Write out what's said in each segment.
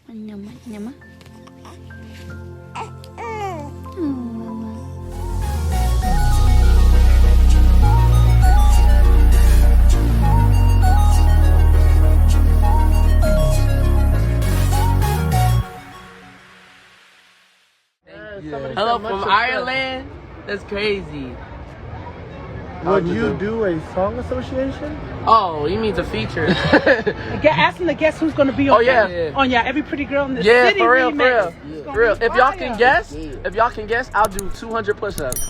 Nyama. Hello from Ireland? That's crazy. Would you do a song association? Oh, you mean to feature? Ask them to guess who's going to be on. Oh yeah, on Every Pretty Girl in the yeah, City for real, remix. for real. If y'all can guess, I'll do 200 push-ups.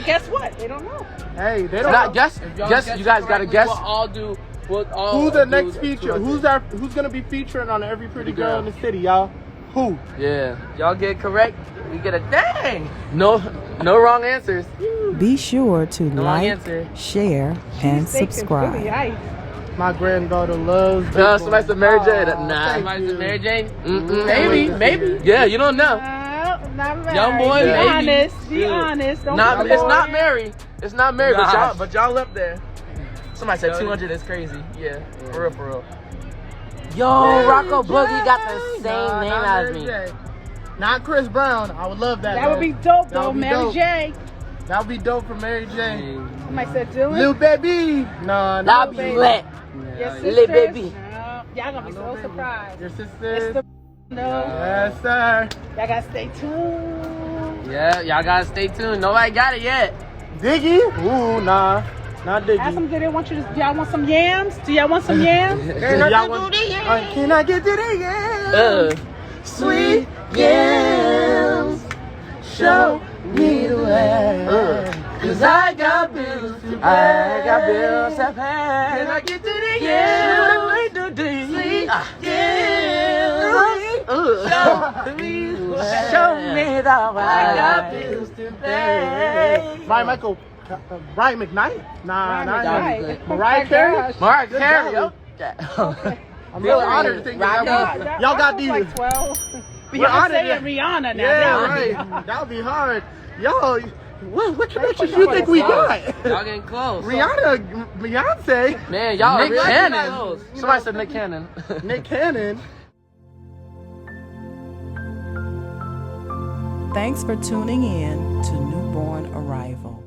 Guess what? They don't know. Hey, they don't. Not guess. You guys gotta guess. Who's the next feature? Who's gonna be featuring on Every Pretty Girl in the City, y'all? Who? Yeah, y'all get correct. We get a dang. No wrong answers. Be sure to No like, answer. share, and subscribe. My granddaughter loves. No, somebody said Mary Jane. Oh, Nah, thank somebody you. said Mary Jane. Maybe. Yeah, you don't know. Not Mary. Young boy, Be maybe. honest. Be Yeah. honest. Don't Not, be it's bored. not Mary. It's not Mary, Nah. but y'all up there. Somebody said 200 is crazy. Yeah, for real. Yo, Rocco Boogie got the same name as me. Not Chris Brown. I would love that. That would be dope, though. would be Mary dope. J. That would be dope for Mary J. Somebody said Dylan. Lil Baby. No, That'll be baby. lit. Your Lil sisters? Baby. No. Y'all gonna be so surprised. Your It's sisters. the no. Yes, sir. Y'all gotta stay tuned. Yeah, y'all gotta stay tuned. Nobody got it yet. Diggy? Ooh, nah. Not Diggy. Ask them, do they want you to? Do y'all want some yams? Do y'all want some yams? Can I get to the yams? Sweet Yams, show me the way. Cause I got bills to pay. I got bills to pay. Can I get to the Yeah. Sweet yams, Show me the way. I got bills to pay. Ryan Michael. Ryan McKnight? Nah, not McKnight. him. Mariah Carey? Mariah Good Carey, golly. yo. I'm really honored to think that y'all got these. Like 12. We're honored Beyonce that- and Rihanna now. Yeah, right. That would be hard. Yo, what connections you think we got? Y'all getting close. Rihanna, Beyonce, Man, y'all Nick are really Cannon. getting close. Somebody said Nick Cannon. Nick Cannon. Thanks for tuning in to Newborn Arrival.